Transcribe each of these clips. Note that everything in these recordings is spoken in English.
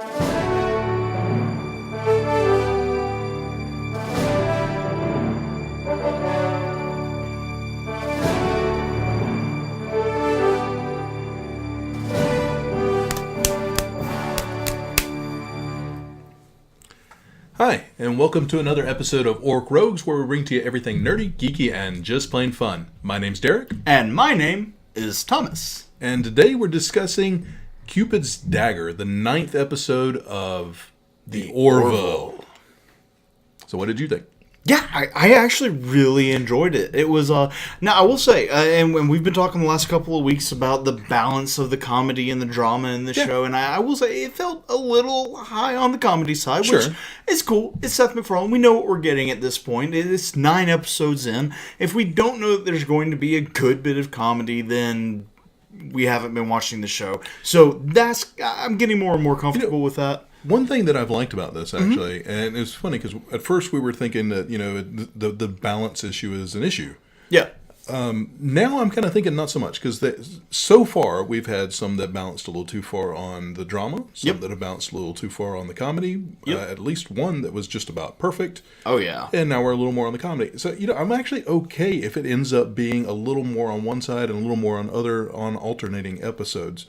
Hi, and welcome to another episode of Orc Rogues, where we bring to you everything nerdy, geeky, and just plain fun. My name's Derek. And my name is Thomas. And today we're discussing Cupid's Dagger, the 9th episode of the Orville. So what did you think? Yeah, I actually really enjoyed it. It was, now I will say, and we've been talking the last couple of weeks about the balance of the comedy and the drama in the show, and I will say it felt a little high on the comedy side, which is cool. It's Seth MacFarlane. We know what we're getting at this point. It's 9 episodes in. If we don't know that there's going to be a good bit of comedy, then we haven't been watching the show. So I'm getting more and more comfortable with that. One thing that I've liked about this, actually, and it's funny because at first we were thinking that, the balance issue is an issue. Yeah. Now I'm kind of thinking not so much, because so far we've had some that balanced a little too far on the drama, some that have balanced a little too far on the comedy, at least one that was just about perfect. Oh, yeah. And now we're a little more on the comedy. So, I'm actually okay if it ends up being a little more on one side and a little more on alternating episodes.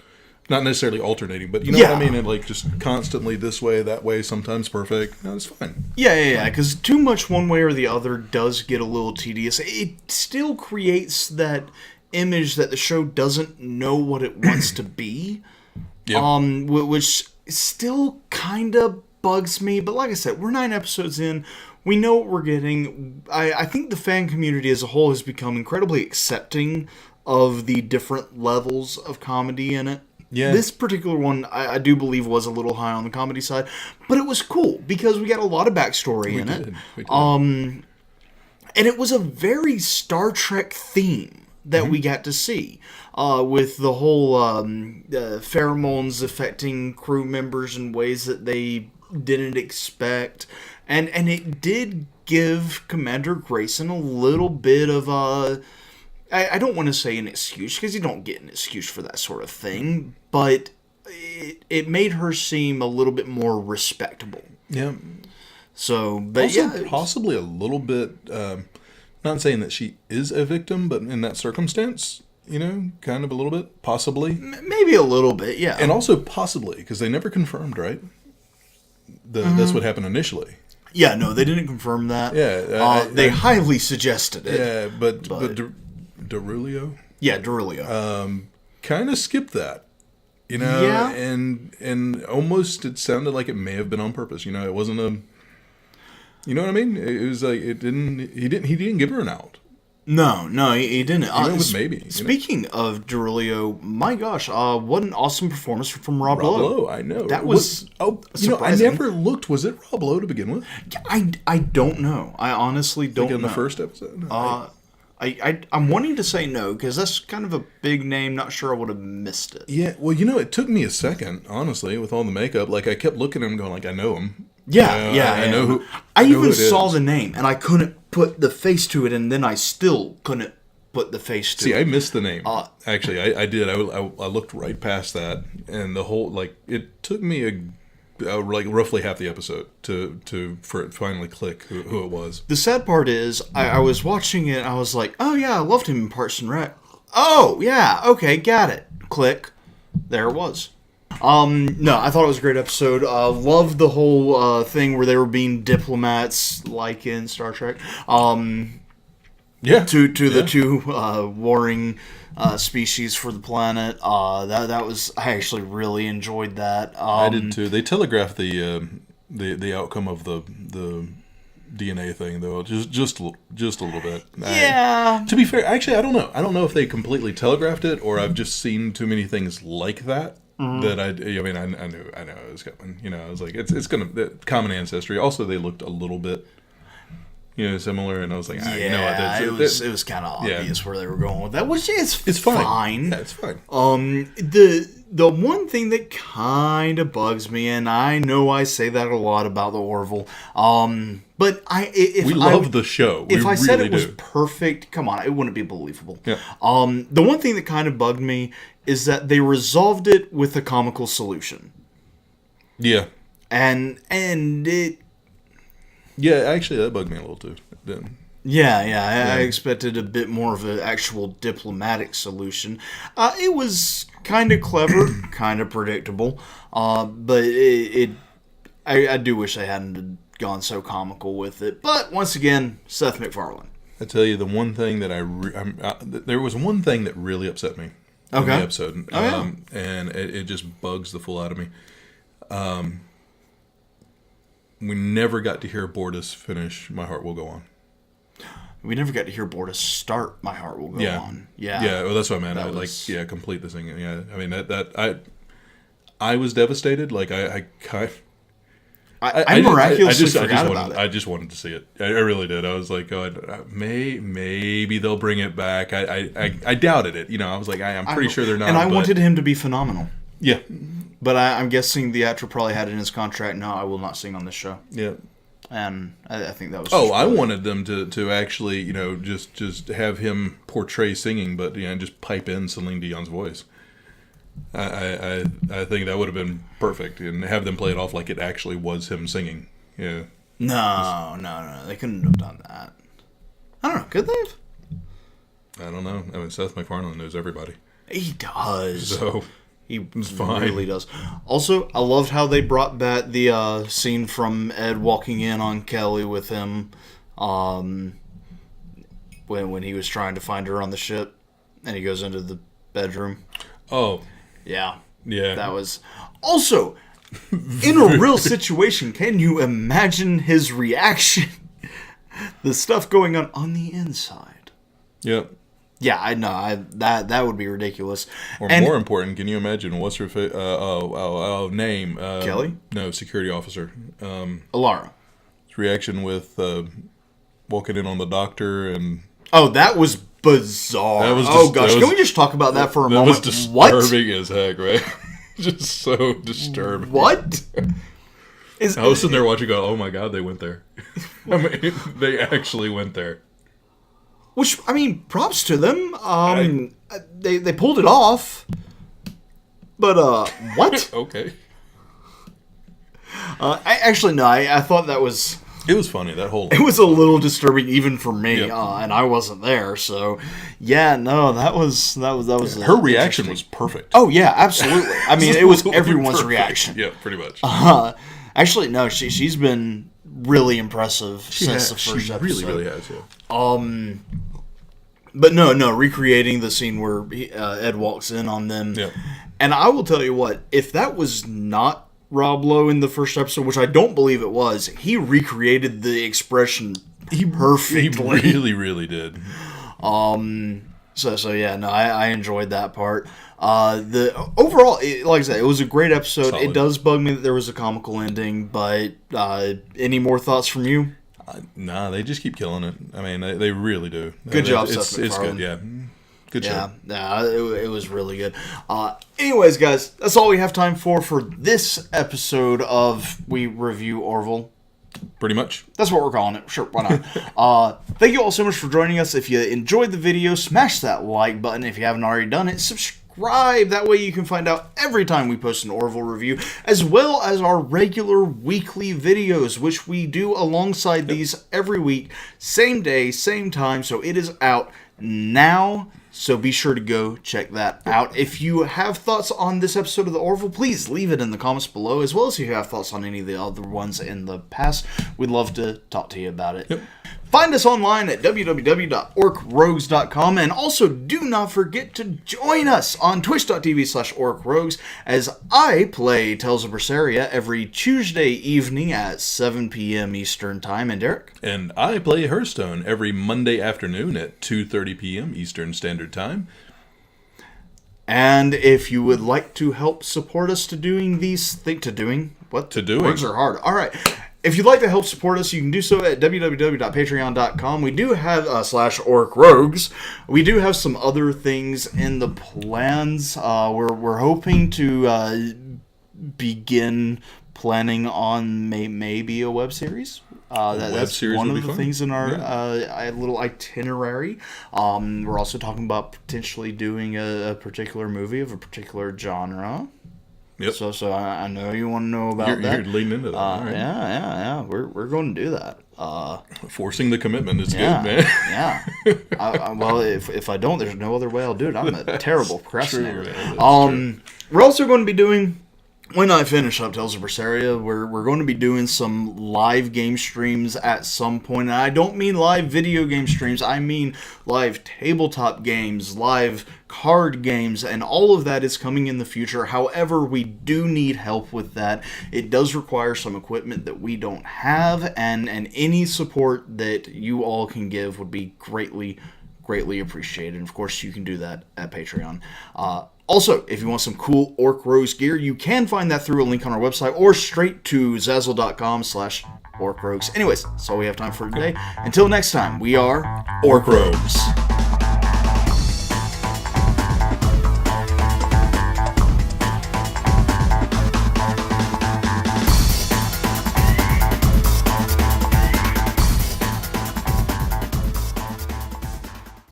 Not necessarily alternating, but you know what I mean? And like just constantly this way, that way, sometimes perfect. No, it's fine. Yeah, because too much one way or the other does get a little tedious. It still creates that image that the show doesn't know what it wants to be, which still kind of bugs me. But like I said, we're 9 episodes in. We know what we're getting. I think the fan community as a whole has become incredibly accepting of the different levels of comedy in it. Yeah. This particular one, I do believe, was a little high on the comedy side, but it was cool because we got a lot of backstory in it. We did. And it was a very Star Trek theme that we got to see, with the whole pheromones affecting crew members in ways that they didn't expect, and it did give Commander Grayson a little bit of I don't want to say an excuse, because you don't get an excuse for that sort of thing, but it made her seem a little bit more respectable. Yeah. So, but also, possibly a little bit, not saying that she is a victim, but in that circumstance, kind of a little bit, possibly. Maybe a little bit, yeah. And also possibly, because they never confirmed, right? That's what happened initially. Yeah, no, they didn't confirm that. Yeah. They highly suggested it. Yeah, but Derulio? Yeah, Derulio. Kind of skipped that, Yeah. and almost it sounded like it may have been on purpose. It wasn't a, you know what I mean? It was like he didn't give her an out. No, he didn't. Even with maybe. Speaking of Derulio, my gosh, what an awesome performance from Rob Lowe. Lowe, I know. That was I surprising. never looked. Was it Rob Lowe to begin with? I don't know. I honestly don't know. In the first episode? No, I'm wanting to say no, because that's kind of a big name. Not sure I would have missed it. Yeah, well, it took me a second, honestly, with all the makeup. Like, I kept looking at him going, like, I know him. Yeah. I know who. I even saw the name, and I couldn't put the face to it, and then I still couldn't put the face to it. See, I missed the name. Actually, I did. I looked right past that, and the whole, it took me roughly half the episode for it to finally click who it was. The sad part is, I was watching it, and I was like, oh yeah, I loved him in Parks and Rec. Oh, yeah, okay, got it. Click. There it was. No, I thought it was a great episode. Loved the whole thing where they were being diplomats, like in Star Trek. To the two warring species for the planet. That was, I actually really enjoyed that. I did too. They telegraphed the outcome of the DNA thing, though, just a little bit. Yeah. To be fair, actually, I don't know. I don't know if they completely telegraphed it, or I've just seen too many things like that. That I knew it was coming. I was like, it's gonna common ancestry. Also, they looked a little bit, similar, and I was like, it was kind of obvious where they were going with that, which is it's fine. Yeah, it's fine. The one thing that kind of bugs me, and I know I say that a lot about the Orville, but we love the show. If I said it was do. perfect, come on, it wouldn't be believable. Yeah. The one thing that kind of bugged me is that they resolved it with a comical solution. Yeah. And it... Yeah, actually, that bugged me a little, too. Yeah, I expected a bit more of an actual diplomatic solution. It was kind of clever, kind of predictable, but I do wish they hadn't gone so comical with it. But once again, Seth MacFarlane. I tell you, the one thing that there was one thing that really upset me in the episode, and it just bugs the fool out of me. We never got to hear Bortus finish "My Heart Will Go On." We never got to hear Bortus start "My Heart Will Go On." Yeah. Well, that's what I meant. Complete the singing. Yeah, I mean I was devastated. Like I miraculously forgot about it. I just wanted to see it. I really did. I was like, oh, maybe they'll bring it back. I doubted it. I was like, I'm pretty sure they're not. And I wanted him to be phenomenal. Yeah. But I'm guessing the actor probably had in his contract, no, I will not sing on this show. Yeah. And I think that was... I wanted them to actually, just have him portray singing, but, just pipe in Celine Dion's voice. I think that would have been perfect, and have them play it off like it actually was him singing. Yeah. No. They couldn't have done that. I don't know. Could they have? I don't know. I mean, Seth MacFarlane knows everybody. He does. So... He really does. Also, I loved how they brought back the scene from Ed walking in on Kelly with him when he was trying to find her on the ship, and he goes into the bedroom. Oh. Yeah. Yeah. That was... Also, in a real situation, can you imagine his reaction? The stuff going on the inside. Yep. Yeah, I know. That would be ridiculous. Or more important, can you imagine what's her name? Kelly? No, security officer. Alara. His reaction with walking in on the doctor and... Oh, that was bizarre. Can we just talk about that for a moment? That was disturbing as heck, right? Just so disturbing. What? I was sitting there watching, go, oh my god, they went there. I mean, they actually went there. Which, I mean, props to them. They pulled it off. But, what? Okay. I thought that was... It was funny, that whole... It was a little disturbing even for me, and I wasn't there, so... Yeah, no, that was... Her reaction was perfect. Oh, yeah, absolutely. I mean, it was everyone's reaction. Yeah, pretty much. Actually, no, she's been really impressive since the first episode. She really has, yeah. But no, recreating the scene where Ed walks in on them. Yeah. And I will tell you what, if that was not Rob Lowe in the first episode, which I don't believe it was, he recreated the expression perfectly. He really, really did. So yeah, no, I enjoyed that part. The overall, like I said, it was a great episode. Solid. It does bug me that there was a comical ending, but any more thoughts from you? Nah, they just keep killing it. I mean, they really do. Good job, Seth MacFarlane. It's good, yeah. Good show. Yeah, it was really good. Anyways, guys, that's all we have time for this episode of We Review Orville. Pretty much. That's what we're calling it. Sure, why not? Thank you all so much for joining us. If you enjoyed the video, smash that like button. If you haven't already done it, subscribe. That way you can find out every time we post an Orville review, as well as our regular weekly videos, which we do alongside these every week. Same day, same time, so it is out now. So be sure to go check that out. If you have thoughts on this episode of the Orville, please leave it in the comments below, as well as if you have thoughts on any of the other ones in the past. We'd love to talk to you about it. Yep. Find us online at www.orcrogues.com, and also do not forget to join us on twitch.tv/orcrogues as I play Tales of Berseria every Tuesday evening at 7 p.m. Eastern Time. And Derek? And I play Hearthstone every Monday afternoon at 2:30 p.m. Eastern Standard Time. And if you would like to help support us doing words are hard. All right. If you'd like to help support us, you can do so at www.patreon.com. We do have /orcrogues. We do have some other things in the plans. We're hoping to begin planning on maybe a web series. That's one of the things in our little itinerary. We're also talking about potentially doing a particular movie of a particular genre. Yep. So I know you want to know about that. You're leading into that. All right. Yeah. We're going to do that. Forcing the commitment is Yeah, good, man. yeah. Well, if I don't, there's no other way I'll do it. I'm a terrible procrastinator. True, man. That's true. We're also going to be doing, when I finish up Tales of Berseria, we're going to be doing some live game streams at some point. And I don't mean live video game streams. I mean live tabletop games, live card games, and all of that is coming in the future. However, we do need help with that. It does require some equipment that we don't have, and any support that you all can give would be greatly appreciated. And of course, you can do that at Patreon. Also, if you want some cool Orc Rogues gear, you can find that through a link on our website or straight to Zazzle.com/Orc Rogues. Anyways, that's all we have time for today. Until next time, we are Orc Rogues.